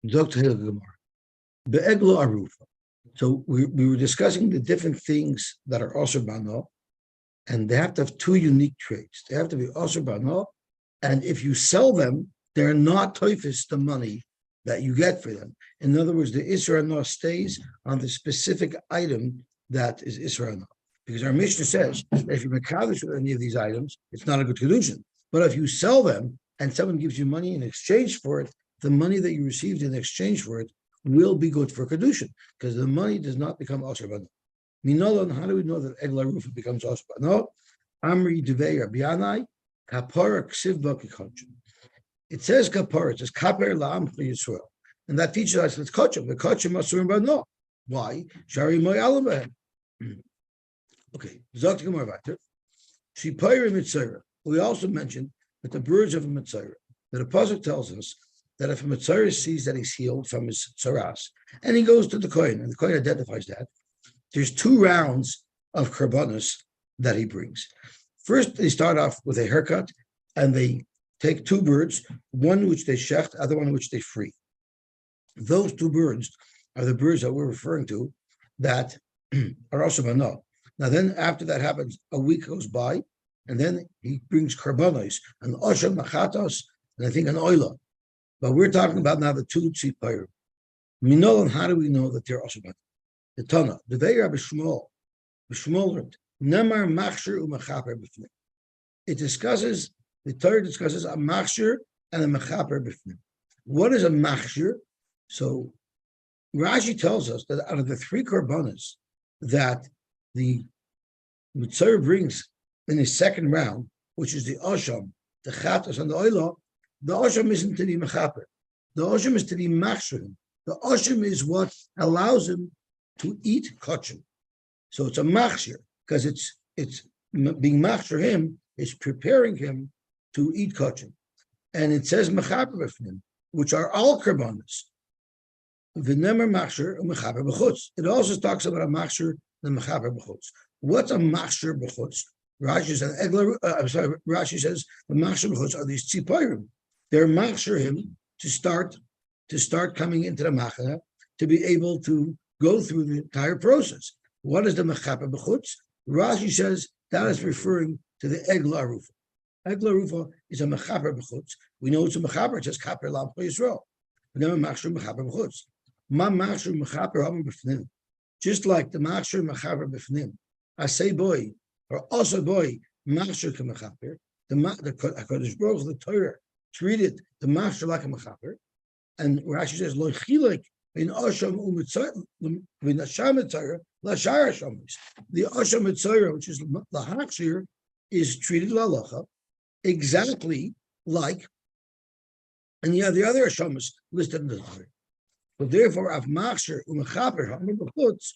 Dr. Hilgemar. Be'eglo arufa. So we were discussing the different things that are also bano, and they have to have two unique traits. They have to be also bano, and if you sell them, they're not toifis the money that you get for them. In other words, the Isra no stays on the specific item that is Isra no. Because our Mishnah says that if you're mekadosh with any of these items, it's not a good Kiddushin. But if you sell them and someone gives you money in exchange for it, the money that you received in exchange for it will be good for Kiddushin, because the money does not become Asr Bano. Minolon, how do we know that Egla Rufa becomes Asr Bano? Amri Devei Rabbianai, Kapara Ksiv Bakikachim. It says Kapara, it says Kaper La'am Yisrael. And that teaches us it's Kachim. The Kachim Asr Bano. Why? Shari Moy Alamah. Okay, Zok Gemara Vater. Shipayrim Mitzayra. We also mentioned that the birds of a Mitzayra, that a pasuk tells us that if a Mitzayra sees that he's healed from his tzaras, and he goes to the Kohen, and the Kohen identifies that, there's 2 rounds of karbanos that he brings. First, they start off with a haircut, and they take 2 birds, one which they shecht, other one which they free. Those 2 birds are the birds that we're referring to that are also bano. Now then, after that happens, a week goes by, and then he brings karbanos, an osher machatos, and I think an oila. But we're talking about now the 2 tzipayim. Minolan, how do we know that they're also bano? The Tana, the Ve'er B'Shmuel learned, Nemar Machshir u'Mechaper B'Fnim. It discusses, the Torah discusses a Machshir and a Mechaper B'Fnim. What is a Machshir? So Rashi tells us that out of the 3 korbanos that the Mitzvah brings in his second round, which is the Osham, the Chatos, and the Oila, the Osham isn't to be Mechaper. The Osham is to be Machshir. The Osham is what allows him to eat kachim. So it's a machshir, because it's being machshir him, is preparing him to eat kachim. And it says mechaper b'fnim, which are all karbanos. V'nemer machshir u'mechaper b'chutz. It also talks about a machshir and a mechaper b'chutz. What's a machshir b'chutz? Rashi says the machshir b'chutz are these tzipayrim. They're machshir him to start coming into the machana, to be able to go through the entire process. What is the mechaper b'chutz? Rashi says that is referring to the egla arufa. Egla arufa is a mechaper b'chutz. We know it's a mechaper. It says kaper lam Yisrael. But then a machshir mechaper b'chutz. Ma machshir mechaper hamar b'fnim. Just like the machshir mechaper b'fnim. Asay boy or also boy machshir k'mechaper. The Hakadosh Baruch Hu, the Torah treated the machshir like a mechaper, and Rashi says lo chilek. In Asham the Asham Mitzayra, which is the Hakshir, is treated lalacha exactly like, and the other Ashamas listed in the Torah. But therefore, of Machshir u'Mechaper hamar b'chutz,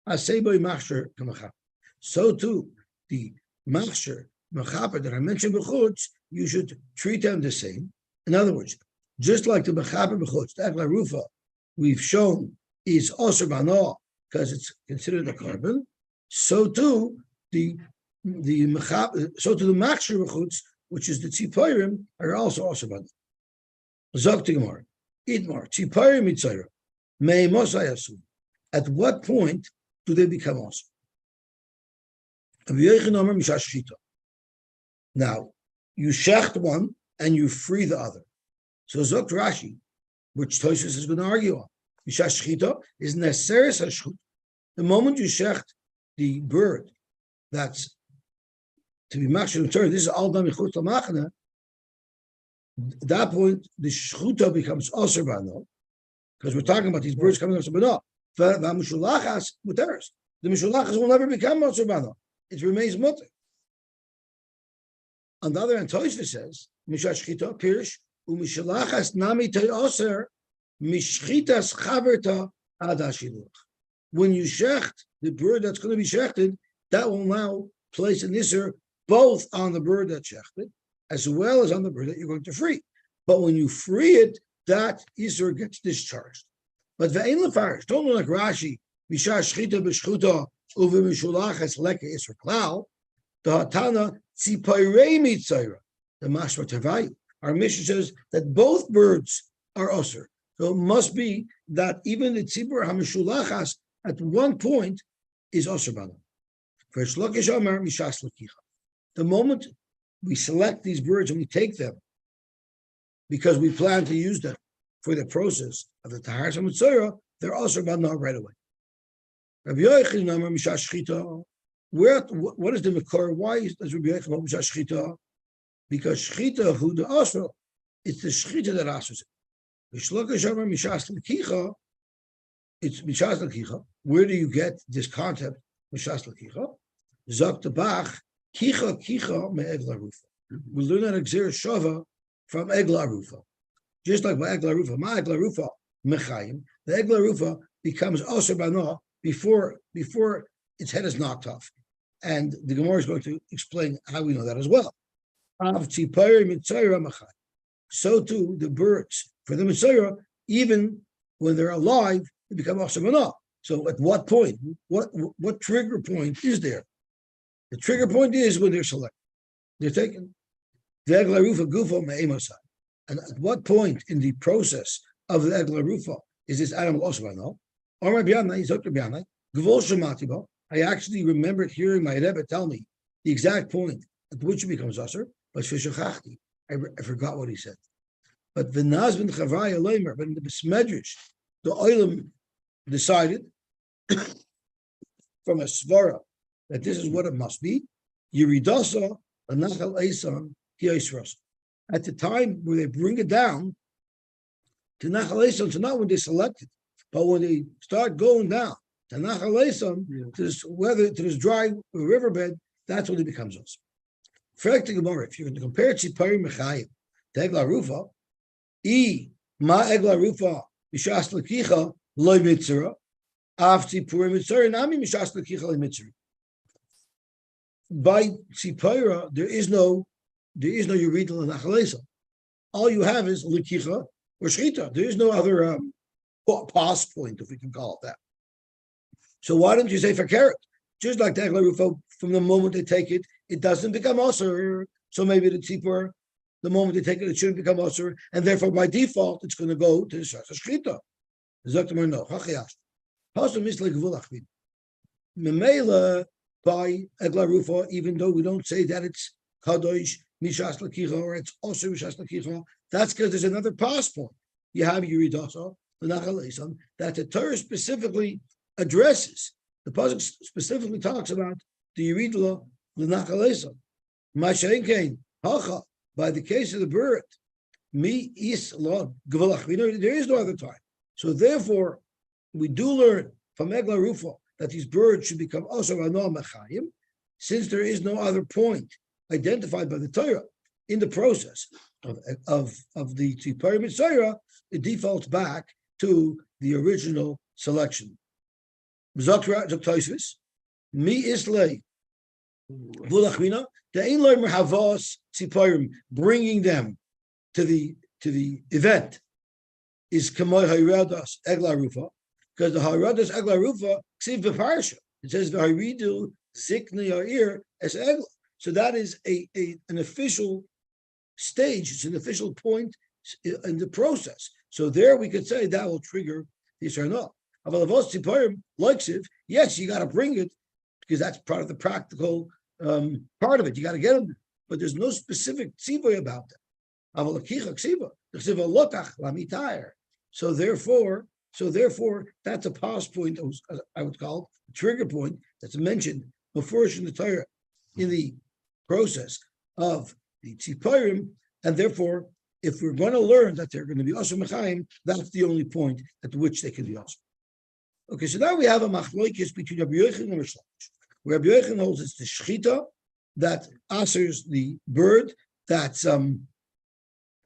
aseboi Machshir k'Mechaper. So too, the Machshir Mechaper that I mentioned b'chutz, you should treat them the same. In other words, just like the Mechaper b'chutz, the Egla Rufa, we've shown is also bano because it's considered a carbon. So too the machshir b'chutz, which is the tzipayrim, are also bano. Zok Gemara, Idmar tzipayrim mitzayra mei mosayasu. At what point do they become also? Now you shecht one and you free the other. So Zok Rashi, which Tosfos is going to argue on. Mishash Shchita is necessary hashchut. The moment you shecht the bird that's to be machshir, this is al dam yichut lamachana. At that point, the shchuta becomes aser bano, because we're talking about these birds coming aser bano. V'mishulachas muteres. The mishulachas will never become aser bano. It remains muter. On the other hand, Tosfos says Mishash Shchita pirish. Umishulachas nami te'oser mishchitas chaverta adashiluch. When you shecht the bird that's going to be shechted, that will now place an iser both on the bird that's shechted as well as on the bird that you're going to free. But when you free it, that iser gets discharged. But ve'ein lefarish, don't know like Rashi, misha shchita b'shchuta uve mishulachas leke iser klal, the hatana tzipayrei mitzayra, the mashma tevayu. Our mission says that both birds are osir. So it must be that even the tzibur hamishulachas at one point is osur bano. For Shlokish Omer mishas lekicha. The moment we select these birds and we take them because we plan to use them for the process of the taharas hamitzora, they're osur bano right away. Rabbi Yochanan Omer mishas shchita. What is the makor? Why does Rabbi Yochanan Omer mishas shchita? Because shchita hu the osur, it's the shchita that asers it. Shlokish Omer mishas lekicha. It's mishas lekicha. Where do you get this concept? Mishas lekicha. Zok Bach, kicha me egla rufa. We learn that Exer Shava from egla rufa. Just like my egla rufa, mechayim, the egla rufa becomes osur bano before its head is knocked off. And the Gemara is going to explain how we know that as well. So too, the birds, for the Mitzayra, even when they're alive, they become osur bano. So at what point? What trigger point is there? The trigger point is when they're selected. They're taken. And at what point in the process of the egla rufa is this animal osur bano? I actually remembered hearing my Rebbe tell me the exact point at which it becomes osur, but I forgot what he said. But the Nazbin Chavraya Leimer, but in the Besmedrish, the Oilam decided from a svara that this is what it must be. Yiridasa anachal esan hiyaisras. At the time where they bring it down to nachal esan, so not when they select it, but when they start going down to nachal esan, to this dry riverbed, that's when it becomes us. If you're going to compare Tzipari Mechayim to Egla Rufa, ma Egla Rufa b'shas lekicha loy mitzvah, af Tzipuri mitzvah nami b'shas lekicha loy mitzvah. By Tzipora, there is no Yeridel and Achalesa. All you have is lekicha or shchita. There is no other pass point, if we can call it that. So why don't you say for carrot? Just like the Egla Rufa, from the moment they take it, it doesn't become osur. So maybe the tzipor, the moment they take it, it shouldn't become osur, and therefore by default it's going to go to the shchita. Zaktamar no. Pasum is like gvul. Memela by Egla Rufa, even though we don't say that it's kadosh mishas lekicha or it's osur mishas lekicha, that's because there's another pass point. You have Yeridasa, the nachal esan, that the Torah specifically addresses. The pasuk specifically talks about the Yeridla, the nachal esan. Masha'inkein hacha, by the case of the bird, mi is lo gvulach. We know there is no other time. So therefore, we do learn from Egla Rufa that these birds should become osur bano mechayim, since there is no other point identified by the Torah in the process of the Tzipari Mitzayra, it defaults back to the original selection. Zakra Zaktaisvis, mi islay vulachmina, the ein loy merhavos tziparim, bringing them to the event is kamoy hayradas Egla Rufa, because the hayradas Egla Rufa ksiv b'parsha. It says v'hayridu zikni ya'ir es Egla. So that is an official stage. It's an official point in the process. So there we could say that will trigger this or not. Yes, you got to bring it because that's part of the practical part of it. You got to get them, but there's no specific tzivoy about that. So therefore, that's a pass point. I would call a trigger point that's mentioned before in the Torah in the process of the tziporim, and therefore, if we're going to learn that they're going to be osur mechayim, that's the only point at which they can be osur. Okay, so now we have a machloikis between Rabbi Yochanan and Rish Lakish, where Rabbi Yochanan holds it's the shchita that asers the bird that's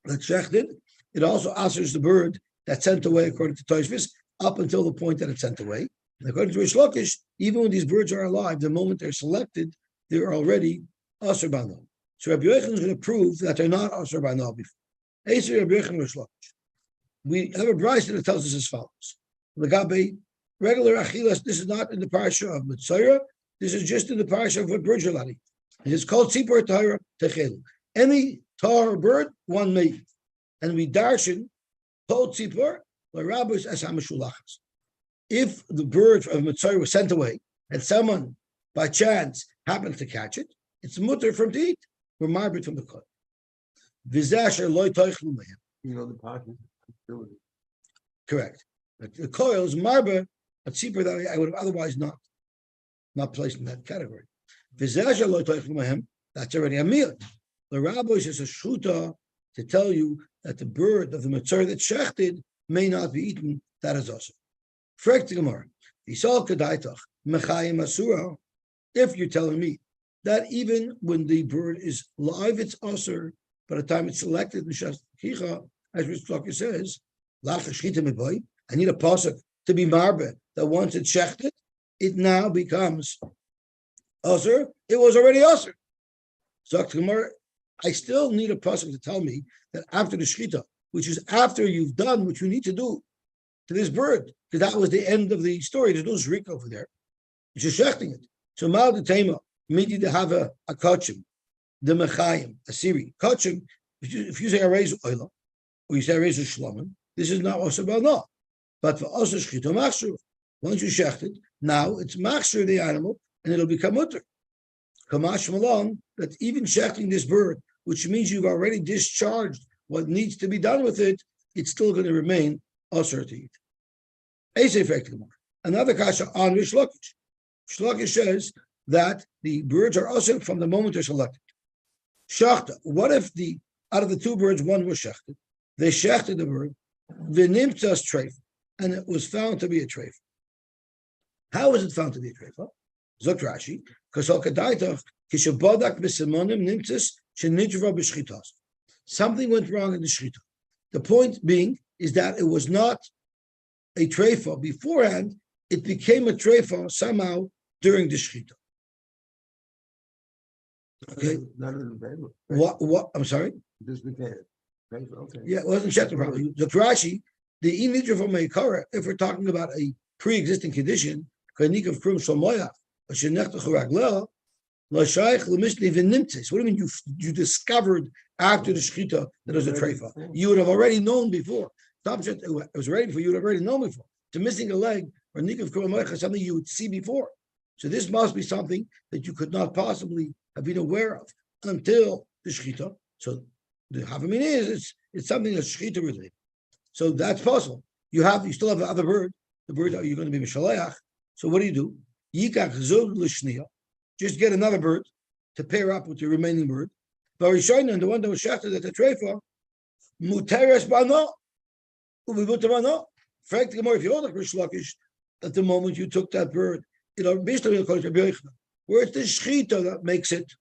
shechted. It also asers the bird that's sent away according to Tosfos up until the point that it's sent away. And according to Rish Lakish, even when these birds are alive, the moment they're selected, they're already osur bano. So Rabbi Yochanan is going to prove that they're not osur bano before. We have a brayso that tells us as follows: Legabe regular achilas. This is not in the parasha of Mitzayra. This is just in the parasha of what birds are allowed to eat. It is called tzipor tahara techelu. Any tar bird, one may eat. And we darshan told tzipor If the bird of Mitzrayim was sent away and someone by chance happens to catch it, it's mutter from to eat. We're marbit from the coin. The pocket. Correct. The coil is marba, a cheaper that I would have otherwise not placed in that category. That's already a meal. The rabbi is a shchuta to tell you that the bird of the matzah that's shechted may not be eaten. That is also. If you're telling me that even when the bird is live, it's usher. By the time it's selected, as Ritzlaka says, I need a pasuk to be marbe that once it's shechted, it now becomes usher. It was already usher. So I still need a pasuk to tell me that after the shechita, which is after you've done what you need to do to this bird, because that was the end of the story. There's no zrik over there. It's just shechting it. So mal the tema midi to have a kachim, the mechayim, a siri kachim. If you say a raise oila, or you say a raise shlamim, this is not also about no. But for us, shechita machshur. Once you shecht it, now it's machshur the animal, and it'll become mutter. Kamash malon that even shechting this bird, which means you've already discharged what needs to be done with it, it's still going to remain usher to eat. Another kasha on Rish Lakish. Rish says that the birds are usher from the moment they're selected. Shachta. What if out of the two birds, one was shechted? They shechted the bird, v'nimtzas treif, and it was found to be a treif. How was it found to be a treif? Zok Rashi, because kishabodak b'simonim nimtzas shenidra b'shchitas. Something went wrong in the shchita. The point being is that it was not a treifa beforehand; it became a treifa somehow during the shchita. Okay. What? I'm sorry. This became okay. Yeah, it wasn't shechted properly. The Rashi, the inidra from Meikara, if we're talking about a pre-existing condition, kanik of krum shomoyach, a shenechta churagleh, l'shayich l'mishni v'nimtzes. What do you mean you discovered after the shechita that it was a treifa? You would have already known before. It was ready for you would have already known before. To missing a leg or nikav krum is something you would see before. So this must be something that you could not possibly have been aware of until the shechita. So the havamin is it's something that's shechita related. So that's possible. You still have the other bird. The bird that you're going to be mishaleach. So what do? Yikach zog l'shniya. Just get another bird to pair up with the remaining bird. Varishaina, and the one that was shechted at the treifa, muteres bano, ubi muterbano. Frank the Gemara, if you hold like Rish Lakish, at the moment you took that bird, where it's the shechita that makes it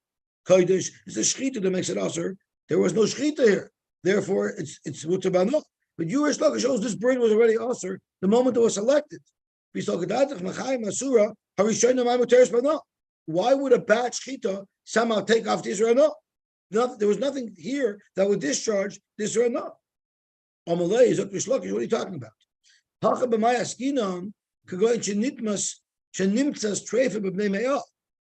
kodesh, it's the shechita that makes it aser. There was no shechita here, therefore it's muterbano. But you Rish Lakish shows this bird was already aser the moment it was selected. Why would a bad shechita somehow take off this or not? There was nothing here that would discharge this or not. Amalei is Rish Lakish. What are you talking about?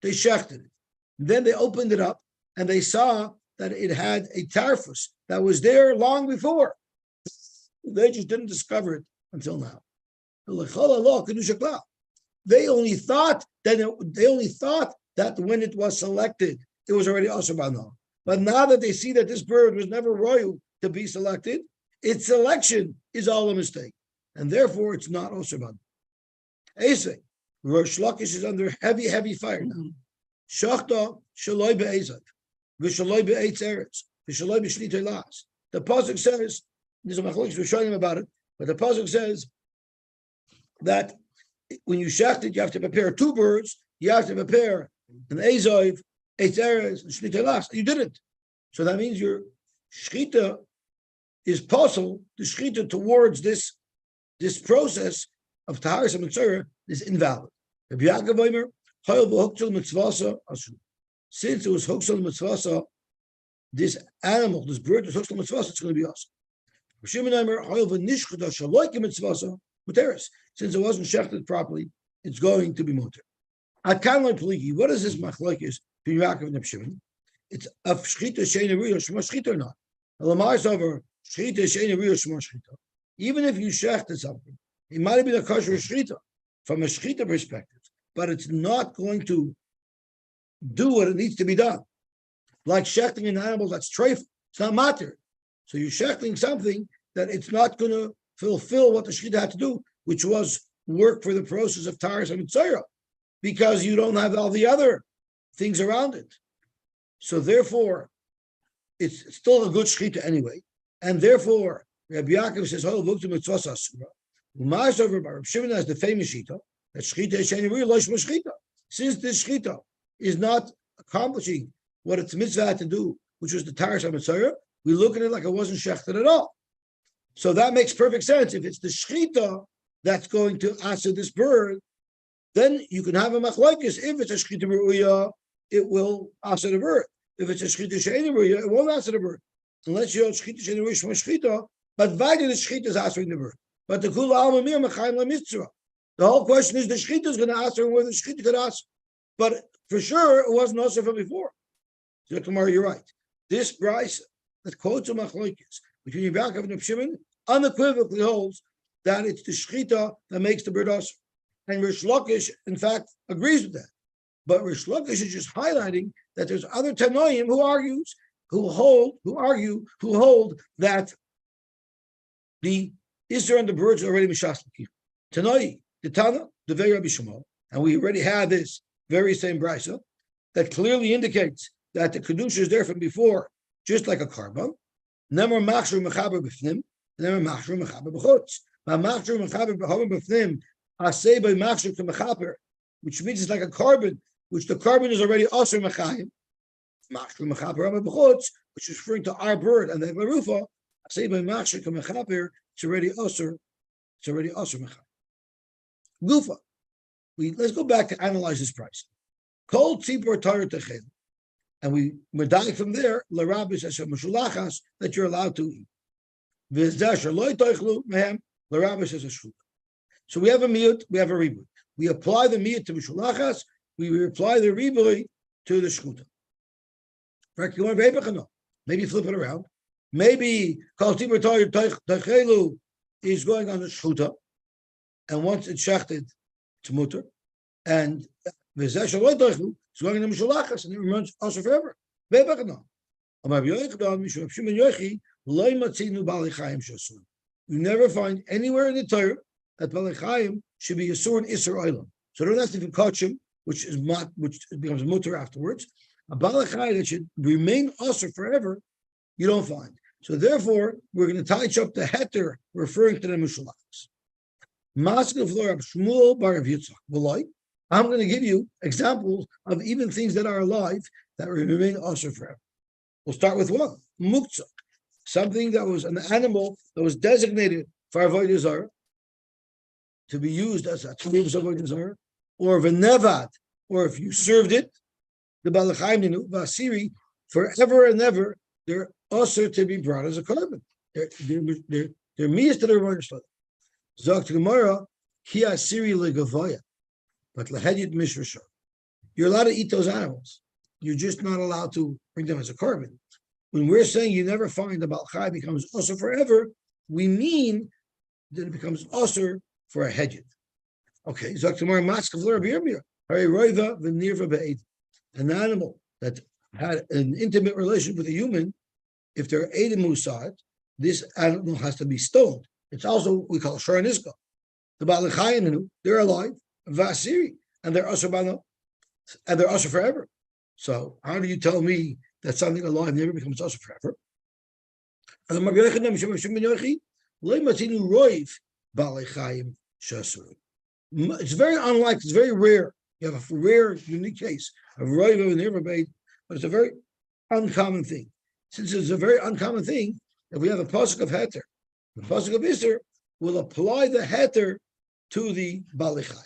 They shechted it. Then they opened it up and they saw that it had a tarfus that was there long before. They just didn't discover it until now. They only thought that when it was selected, it was already also bano. But now that they see that this bird was never royal to be selected, its selection is all a mistake, and therefore it's not also bano. Esei, Rosh Lakish is under heavy fire now. Shachta shaloi be'ezav, v'shaloi be'etz eretz, v'shaloi b'shnitei las. The pasuk says, there's a machlokes we're showing him about it, but the pasuk says that when you shecht it, you have to prepare two birds. You have to prepare an ezav, eitz eretz, and shnitei las. You didn't, so that means your shchita is possible. The shchita towards this process of taharis and mitzvah is invalid. Since it was hoksal mitzvah, this animal, this bird was hoksal mitzvah, it's going to be awesome. Since it wasn't shechted properly, it's going to be muter. What is this machlokes between Yaakov and Shimon? It's of shchita sheina riyah shema shchita or not. Lamar is over shchita sheina riyah shema shchita. even if you shechted something, it might have been a kosher shechita from a shechita perspective, but it's not going to do what it needs to be done. Like shechting an animal that's treif, it's not matter. So you're shechting something that it's not going to fulfill what the shechita had to do, which was work for the process of taras and mitzvah, because you don't have all the other things around it. So therefore, it's still a good shechita anyway, and therefore Rabbi Yaakov says, "Oh, look to mitzvah asura." Umas over Rabbi Shimon has the famous shita that shechita is sheni loishma shechita. Since this shechita is not accomplishing what its mitzvah had to do, which was the taras mitzvah, we look at it like it wasn't shechted at all. So that makes perfect sense. If it's the shechita that's going to answer this bird, then you can have a machlokes. If it's a shechita meruya, it will answer the bird. If it's a shechita she'eni meruya, it won't answer the bird. Unless you're shechita she'eni meruya shechita, but vaidin the shechita is answering the bird. But the kula alma mir mechayim lamitzvah. The whole question is the shechita is going to answer whether the shechita could answer. But for sure, it wasn't also from before. So tomorrow, you're right. This price that quotes a machlokes between Yaakov and Reb Shimon unequivocally holds that it's the shechita that makes the bird also. And Rish Lakish, in fact, agrees with that. But Rish Lakish is just highlighting that there's other Tanoim who hold that the Isra and the birds are already Mishas L'Kiyum. Tanoi, the Tana, the Vei Rabbi Shmuel, and we already had this very same brisa that clearly indicates that the Kiddushin is there from before, just like a carbon. Nemar machshur mechaber b'fnim, nemar machshur mechaber b'chutz. Machshur mechaber b'fnim, asay by machshur to mechaber, which means it's like a carbon, which the carbon is already also mechayim. Machshur mechaber b'chutz, which is referring to our bird and the marufa. Asay by machshur to mechaber, it's already also mechayim. Gufa. Let's go back to analyze this price. Kol tzibor Torah techel. And we're dying from there, l'rabis asher meshulachas, that you're allowed to eat. V'zdasher loy toichlu mehem, l'rabis asher shchuta. So we have a miyut, we have a ribui. We apply the miyut to meshulachas, we apply the ribui to the shchuta. Maybe flip it around. Maybe kol tzibor Torah techelu is going on the shchuta, and once it's shechted, it's mutter, and v'zdasher loy toichlu, it's going in the Mishulachas, and it remains also forever. You never find anywhere in the Torah that Balei Chayim should be a sword Isser Olam. So don't have to even catch him, which becomes mutter afterwards. A Balei Chayim that should remain also forever, you don't find. So therefore, we're going to touch up the heter referring to the Mishulachas. Maskil Florab Shmuel Bar of Yitzchak. I'm going to give you examples of even things that are alive that remain also forever. We'll start with one, muktzah, something that was an animal that was designated for avodah zarah, to be used as a tool of avodah zarah, or v'nevad, or if you served it, the Balei Chayim ninu v'asiri, forever and ever, they're also to be brought as a carbon. They're miyas to the Rebbeinu Shalom. Zok to Gemara, ki asiri legavoya. But lahedit mishrashah, you're allowed to eat those animals. You're just not allowed to bring them as a carbon. When we're saying you never find the Balei Chai becomes usher forever, we mean that it becomes usher for a hedjit. Okay, Zaktamar Maskavler Birmir, Hariroiva Venirva Be'ed, an animal that had an intimate relationship with a human. If they're Eidim Musad, this animal has to be stoned. It's also we call Shor Niska. The Balei Chai, they're alive. Vasiri, and they're also and they're also forever. So how do you tell me that something alive never becomes also forever? It's very unlikely, it's very rare. You have a rare, unique case of roiv and never made, but it's a very uncommon thing. Since it's a very uncommon thing, if we have a pasuk of heter, the pasuk of Isser will apply the heter to the Balei Chai.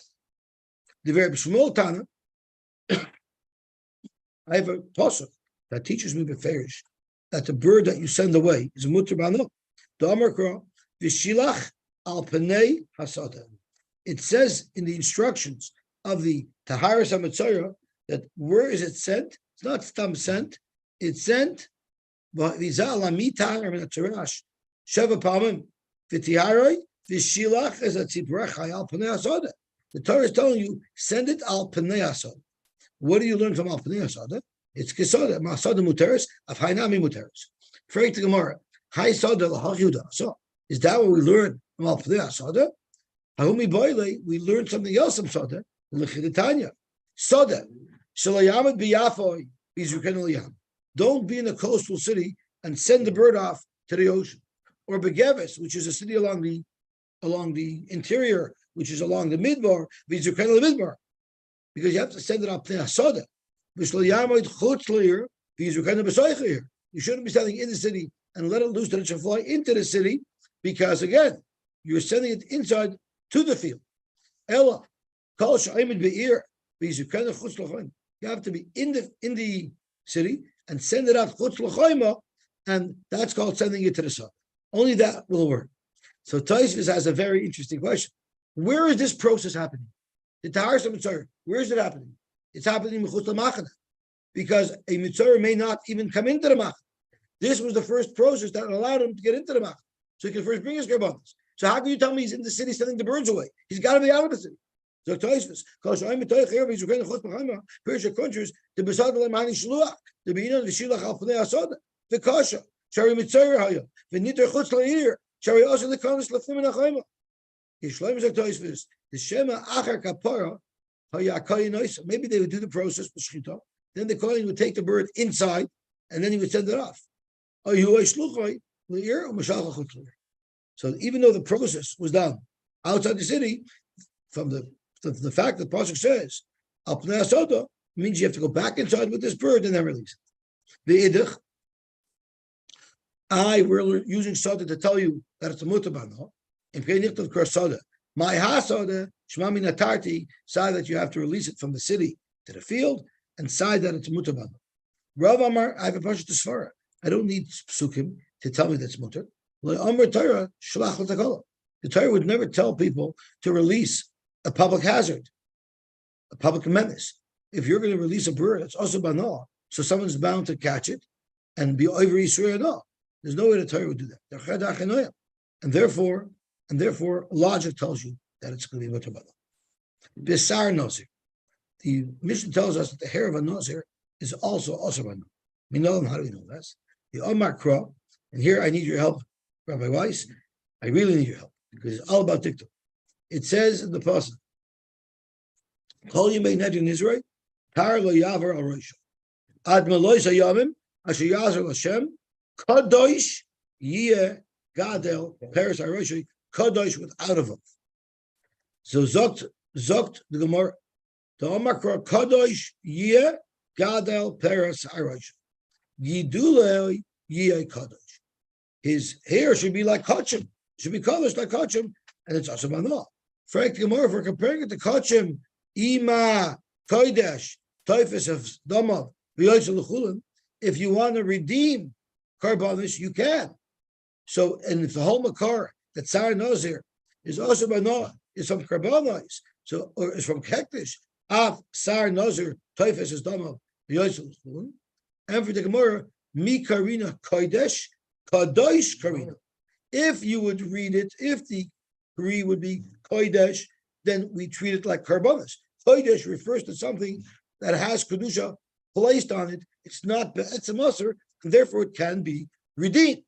The very small Tana, I have a pasuk that teaches me beferish that the bird that you send away is a mutter bano. The Amarkra v'shilach al panei hasada. It says in the instructions of the Taharas HaMetzora that where is it sent? It's not stam sent. It's sent v'zal amitah min haTorash sheva pamim V'tiharoi v'shilach es atziprechai al pnei hasoda. The Torah is telling you, send it al pnei hasoda. What do you learn from al pnei hasoda? It's kisoda, masoda muteris, of hainami muteris. Frag to Gemara, hai soda l'hach so is that what we learn from al pnei hasoda? Hahumi boile, we learned something else from soda, l'chiditanya. Soda, shalayamad biyafoi, bizruken yam. Don't be in a coastal city and send the bird off to the ocean. Or Begevis, which is a city along the interior, which is along the midbar, midbar, because you have to send it up to Hasoda. You shouldn't be sending in the city and let it loose that it should fly into the city, because again, you're sending it inside to the field. Ella, you have to be in the city and send it out, and that's called sending it to the sun. Only that will work. So Tosfos has a very interesting question. Where is this process happening? The Tahar Mitzvah, where is it happening? It's happening in Mechutz L'Machana, because a Mitzvah may not even come into the Machana. This was the first process that allowed him to get into the Machana, so he can first bring his Karbanos. So how can you tell me he's in the city sending the birds away? He's got to be out of the city. So Tosfos, the Besad L'Mani Shluach, the Beinon V'Shilach Al Pnei Hasoda, the Kasha, Shari Mitzvah Haya, V'Niter Chutz L'Ir, Shari also the Kanis L'Fim Nachayma. Yishleim Zak Tosfos, the Shema Achar Kapara, maybe they would do the process b'shchita. Then the kohen would take the bird inside, and then he would send it off. So even though the process was done outside the city, from the fact that the pasuk says al pnei hasoda means you have to go back inside with this bird and then release it. The idich, we're using soda to tell you that it's a mutabano. In Penichtav Soda, my hasoda shmami natarti, side that you have to release it from the city to the field, and side that it's mutabano. Rav Amar, I have a bunch of svara. I don't need psukim to tell me that's mutar. The Torah would never tell people to release a public hazard, a public menace. If you're going to release a bird, it's also banal, so someone's bound to catch it and be over Yisrael. There's no way the Torah would do that. And therefore, logic tells you that it's going to be mutar banal. Besar Nazir. The Mishnah tells us that the hair of a Nazir is also banal. We know how do we know this? The Omar Kra, and here I need your help, Rabbi Weiss. I really need your help because it's all about TikTok. It says in the pasuk, "Kol yimei neder in Israel, tar lo yaver al roisha, ad melois hayamim asher yazer Hashem, kadosh yeh gadel peres haroisha, kadosh without a vav." So zokt the Gemara, the Omar Kra kadosh yeh gadel peres haroisha, yidulei yeh kadosh. His hair should be like kachim, should be colored like kachim, and it's also banal. Frank Gemara, if we're comparing it to kachim, ima kodesh, typhus of damav, if you want to redeem karbanis, you can. So, and if the whole makar that Sarah Nazir is also banal, is from karbanis, so or is from kektish, af Sarah Nazir, typhus is damav, and for the Gemara, mi karina kodesh. Kadosh Karina. If you would read it, if the Kari would be Kodesh, then we treat it like Karbonis. Kodesh refers to something that has Kedusha placed on it. It's not Be'etzem Aser, and therefore it can be redeemed.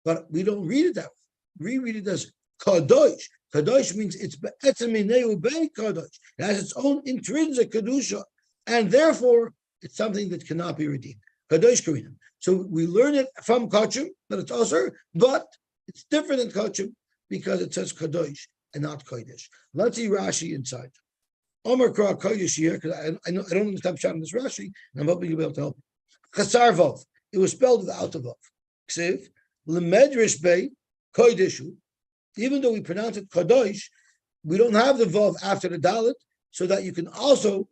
But we don't read it that way. We read it as Kadosh. Kadosh means it's Be'etzem Ineu Be'e Kadosh. It has its own intrinsic Kedusha, and therefore it's something that cannot be redeemed. Kadosh Karina. So we learn it from Kachim, that it's also, but it's different than Kachim because it says Kadosh and not Kodesh. Let's see Rashi inside. Omer Kra Kodesh here, because I don't understand Pshat in this Rashi, and I'm hoping you'll be able to help me. Chasar Vav. It was spelled without a Vav. Ksiv, L'medrash Bey, Kodeshu. Even though we pronounce it Kadosh, we don't have the Vav after the Dalet, so that you can also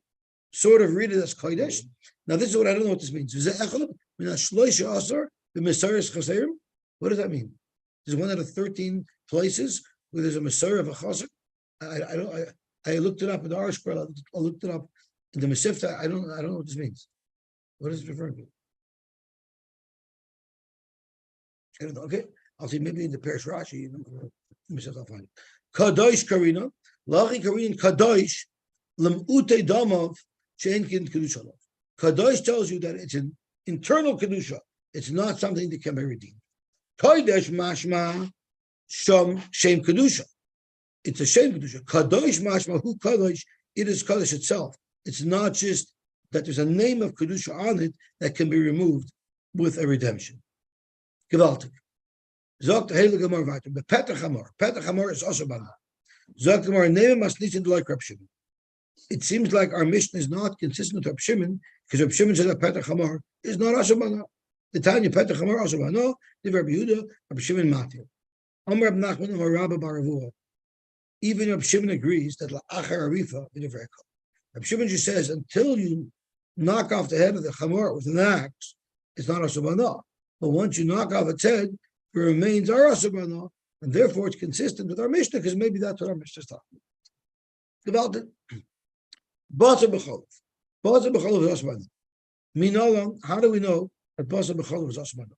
sort of read it as Kodesh. Now, this is what I don't know what this means. What does that mean? There's one out of 13 places where there's a Messiah of a Chaser. I looked it up in the Irish Scroll. I looked it up in the Mesivta. I don't know what this means. What is it referring to? I don't know. Okay, I'll see maybe in the Parish Rashi. I'll find it. Kadosh Karina, Lachi Karin Kadosh, Lemute Damov, Chainkin Kedusha. Kadosh tells you that it's an internal Kedusha. It's not something that can be redeemed. Kodesh Mashma Shom Shem Kedusha. It's a Shem Kedusha. Kadosh Mashma Hu Kadosh. It is Kadosh itself. It's not just that there's a name of Kedusha on it that can be removed with a redemption. Gewaltig. Zogt the hele Gemara weiter. But Petach Hamor is also banal. Zogt Gemara name must listen to like Reb Shimon. It seems like our mission is not consistent with Reb Shimon because Reb Shimon says that Petach Hamor is not also banal. The Tanya Petach Hamor also banal. The Reb Yehuda, Reb Shimon Matir. Amar Reb Nachman Amar Rabba Baravua. Even Reb Shimon agrees that la'achar arifa v'divrei kol. Reb Shimon just says until you knock off the head of the Hamor with an axe, it's not also banal. But once you knock off its head, it remains our asabana, and therefore it's consistent with our Mishnah, because maybe that's what our Mishnah is talking about. Basa b'cholov. Basa b'cholov is asabana. Minalang, how do we know that Basa b'cholov is asabana?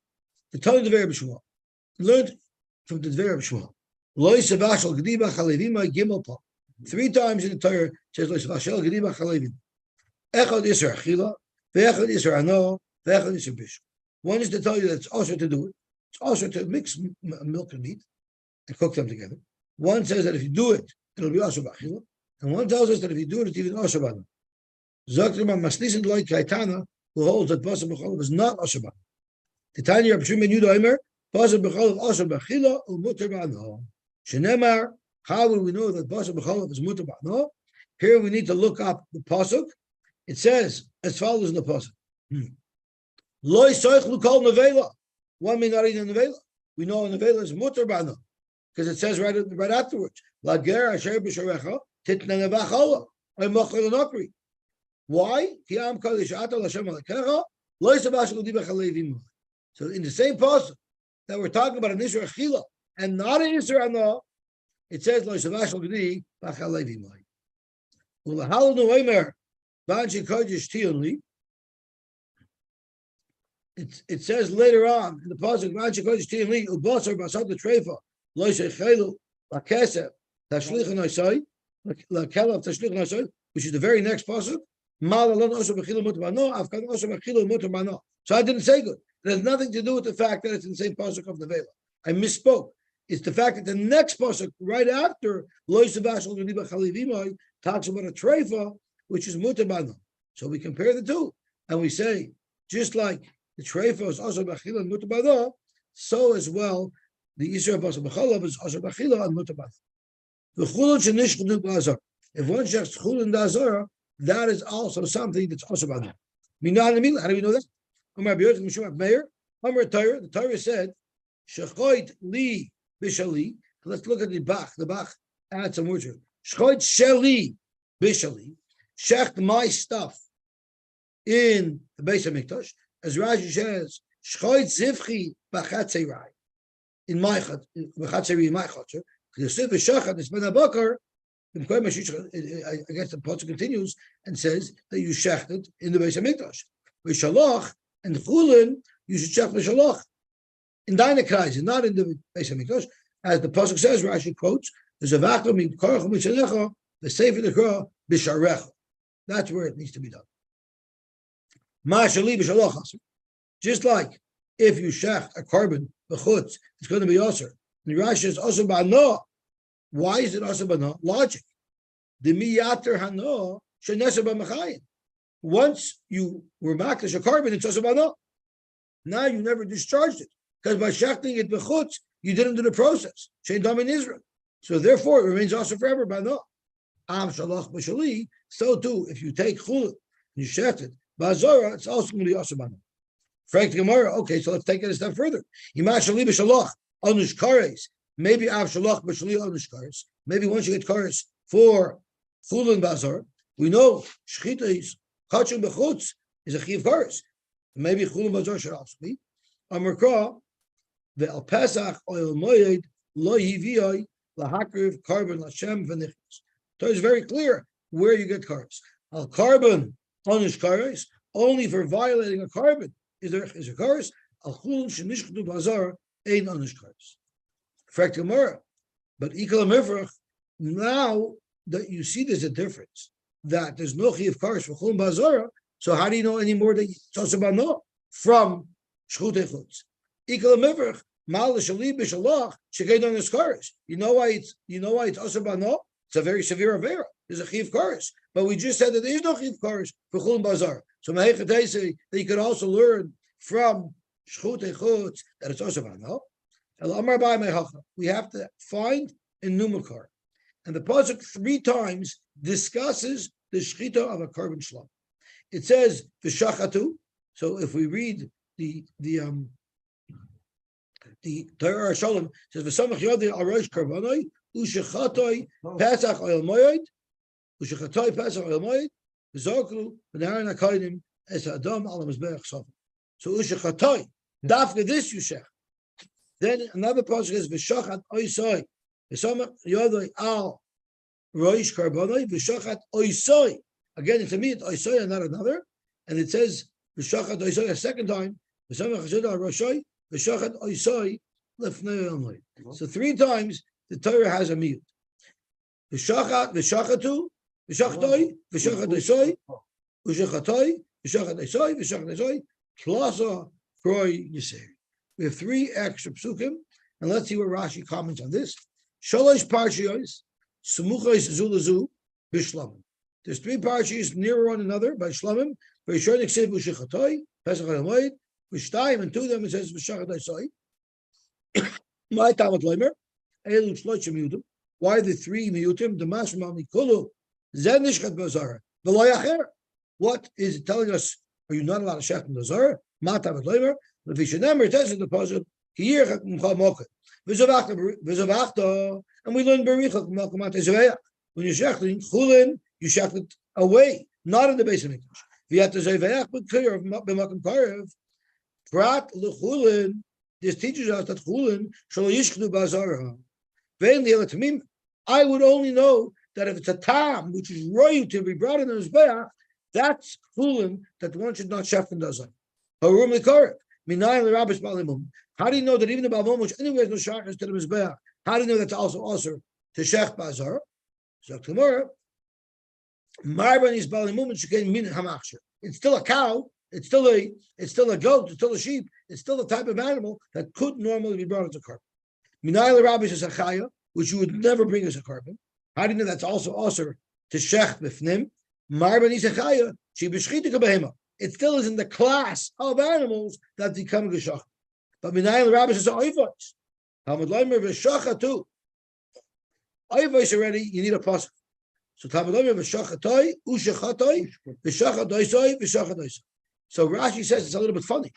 The Tanya Devar B'Shmuel learned from the Devar B'Shmuel. Lo yisavashal gediba chalevima gimel pa. 3 times in the Torah it says lo yisavashal gediba chalevima. Echad yisar achila, ve'echad yisar ano, ve'echad yisar bishul. One is to tell you that it's also to do it. It's also to mix milk and meat and cook them together. One says that if you do it, it'll be also b'achila. And one tells us that if you do it, it's even also b'achila. Zaktima maslisin loy kaitana, who holds that basa b'cholov is not also b'achila. The Tanya Reb Shimon Yehuda Omer, basa b'cholov also b'achila u'muter b'ano. Shenemar, how will we know that basa b'cholov is muter b'ano? Here we need to look up the pasuk. It says as follows in the pasuk. Loy soichlu kol nevela. One may not eat a nevela. We know a nevela is muter b'ano because it says right afterwards. La ger asher b'sharecha titna nevachala. I'm machal anakri. Why? Ki am kodesh ata l'Hashem alekecha loy sabash l'diba chalevim. So in the same pasuk that we're talking about an Isra Achila and not an Isra Ana, it says loy sabash l'diba chalevim. Ulahalu noemer banchi kodesh tiyonli. It says later on in the pasuk, which is the very next pasuk. So I didn't say good. It has nothing to do with the fact that it's in the same pasuk of the Vela. I misspoke. It's the fact that the next pasuk right after talks about a treifa, which is mutabano. So we compare the two and we say, just like the treifa is also b'achila and mutabano, so as well the Yisra b'asa b'cholov is also b'achila and mutabano. The chulun shenishchadu b'azar. If one checks chulun d'azar, that is also something that's also b'azar. How do we know that? The Torah said, "Shechoit li b'shali." Let's look at the Bach. The Bach adds some words here. Shechoit sheli b'shali. Shecht my stuff in the Beis Hamikdash. As Rashi says, "Shechoit zivchi b'chatzerai." In my b'chatzerai in my chatzor. The Siv Shachat is ben Abakar. I guess the pasuk continues and says that you shechted in the Beis Hamikdash. With Shalach and Chulin, you should shech b'Shalach in deine Kreise, not in the Beis Hamikdash. As the pasuk says, Rashi quotes, "There's a vacuum in Korach Mishalecha, the Sefer Dekra b'Sharecha." That's where it needs to be done. Ma shali b'Shalach. Just like if you shech a carbon b'chutz, it's going to be aser. And Rashi is also b'ano. Why is it also b'ano? Logic. The miyater hano sheneser b'machayim. Once you were makdash a carbon, it's also b'ano. Now you never discharged it because by shechting it b'chutz, you didn't do the process. Shein dam in Israel. So therefore, it remains also forever b'ano. Am shalach b'shali. So too, if you take chulin and you shecht it b'azora, it's also going to be also b'ano. Frank Gemara. Okay, so let's take it a step further. Imashali b'shalach anush kares. Maybe av shalach b'shali anush kares. Maybe once you get kares for chulin b'azor, we know shchita is kachim b'chutz is a chiv kares. Maybe chulin b'azor should also be. Amarkra ve'al pesach oil moyed lo yiviyoi lahakriv carbon lashem v'nichos. So it's very clear where you get kares. Al carbon anush kares only for violating a carbon. Is there kares? Al chulin shenishchadu b'azor ein onish kares. Fragt Gemara, but ikal mifrach. Now that you see there's a difference, that there's no chiyuv kares for chulin bazara. So how do you know anymore that it's also about no from shchutei chutz? Ikal mifrach. Mal shali b'shalach shekein onish kares. You know why it's also about no? It's a very severe avera. There's a chiyuv kares, but we just said that there is no chiyuv kares for chulin bazara. So Mahechatei say that you could also learn from shchutei chutz that it's also about no. We have to find a numukar, and the pasuk 3 times discusses the shchita of a korban shlam. It says v'shachatu. So if we read the Torah Shalom, says v'samach yodei al rosh karbanoi u'shechatoi pesach oil moed u'shechatoi pesach oil moed v'zoklu v'naran hakayim es adam al mizbeach sof. So u'shechatoi dafka this you shech. Then another pasuk is v'shachat oisoi v'samach yodei al rosh karbanoi v'shachat oisoi. Again, it's a meat oisoi and not another, and it says v'shachat oisoi a second time v'samach yodei al roshoi. So 3 times the Torah has a miyut. V'shachatu, v'shachtoi, v'shachat oisoi, v'shachatoi, v'shachat oisoi, v'shachat oisoi, plasa kroi yiseri. We have 3 extra psukim, and let's see what Rashi comments on this. Shalosh parshiyos, smuchos zulazu, b'shlamim. There's 3 parshiyos near one another by shlamim. V'yishon iksiv v'shachatoi, pesach ha'moed. And 2 of them it says v'shachat oisoi. My tamat leimer, elu shloshim miyutim. Why the 3 miyutim? The mashma mikulu zen nishchat bazara v'lo yacher. What is it telling us? Are you not allowed to shech bazara? My tamat leimer. L'vishanemer it says in the pasuk kiyirchak m'cha moket v'zavachta, and we learn berichak m'cha matezveya. When you're shechting chulin, you shech it away, not in the base of mikdash. V'yat zeveach b'kir b'makom karev. Prat lechulin. This teaches us that chulin shall yishchnu bazara. I would only know that if it's a tam which is roy to be brought in the mizbeach, that's chulin that one should not shech in dazan. Harum lekarev minayin l'rabbis balimum. How do you know that even the balmum which anywhere is no shachas to the mizbeach? How do you know that's also to shech bazara? So tomorrow, marban is balimum and shekain min hamachshir. It's still a cow. It's still a goat. It's still a sheep. It's still a type of animal that could normally be brought as a korban. Minayel rabbis is a chaya, which you would never bring as a korban. How do you know that's also to shech b'fnim? Marban is a chaya. She b'shchitik behema. It still is in the class of animals that become geshach. But minayel rabbis is a oivos. Talmud leimer v'shacha too. Oivos already. You need a pasuk. So Talmud leimer v'shachatoi u'shachatoi v'shachatoisoi v'shachatoisoi. So Rashi says it's a little bit funny.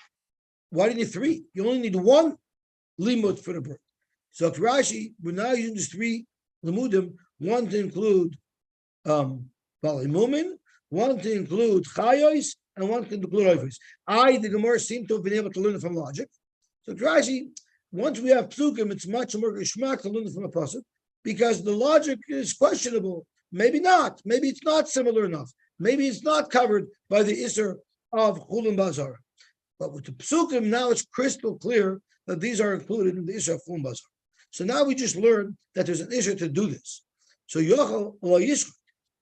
Why do you need 3? You only need 1 limud for the bird. So Rashi, we're now using these 3 limudim, 1 to include balimumin, 1 to include chayos, and 1 to include oivos. The Gemara seem to have been able to learn it from logic. So Rashi, once we have psukim, it's much more geschmack to learn it from a pasuk, because the logic is questionable. Maybe not. Maybe it's not similar enough. Maybe it's not covered by the isser of chulin bazara. But with the psukim, now it's crystal clear that these are included in the isser of chulin bazara. So now we just learned that there's an isser to do this. So yochel lo yishchut.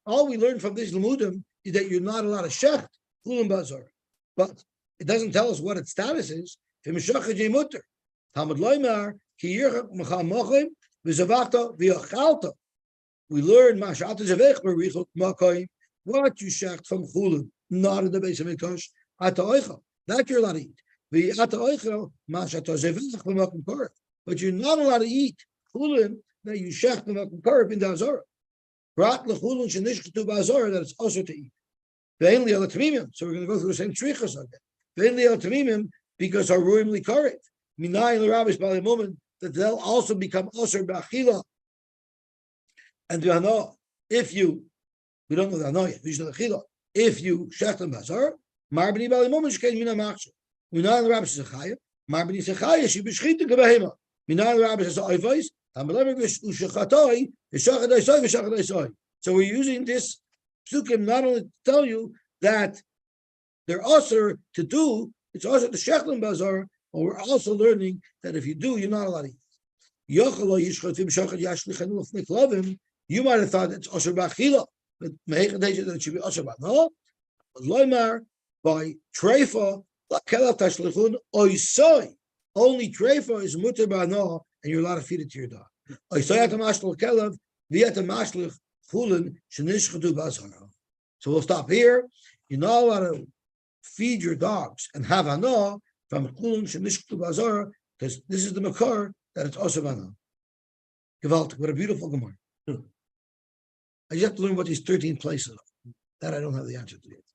All we learn from these limudim is that you're not allowed to shecht chulin bazara. But it doesn't tell us what its status is. Talmud loymar ki yirchak mecha mochim v'zavachta v'yachalta. We learn mashat zavech berichot makayim. What you shecht from chulin, not in the base of mikdash. Ata oichel, that you're allowed to eat. V'ata oichel mashat zavech b'makom karev. But you're not allowed to eat chulin that you shecht b'makom karev in the azara. Prat lechulin shenishchatu b'azara, that it's also to eat. Ve'en li al tamimim. So we're going to go through the same trichas again. Ve'en li al tamimim, because our ruim li karev. Minayin l'rabbis b'alimum, that they'll also become osir b'achila. And if you, we don't know the anoya, if you shecht them b'azara, marbani b'alimum shkein mina machshir. Minayin l'rabbis is a chaya. Marbani is a chaya, she b'shchitik b'hema. Minayin l'rabbis is a oivos. So we're using this psukim not only to tell you that they're also to do, it's also to shechlim bazar, But we're also learning that if you do, you're not allowed to eat. You might have thought it's Asher Bachila, but that it should be Asher Bachila. But Loimar, by Treifa, only Treifa is Mutter Ba'no, and you're allowed to feed it to your dog. So we'll stop here. You're not allowed to feed your dogs and have Ano from Chulun Shenishchtu Bazar, because this is the Makar that it's also Ano. Gewaltig, what a beautiful Gemara. I just have to learn what these 13 places are. That I don't have the answer to yet.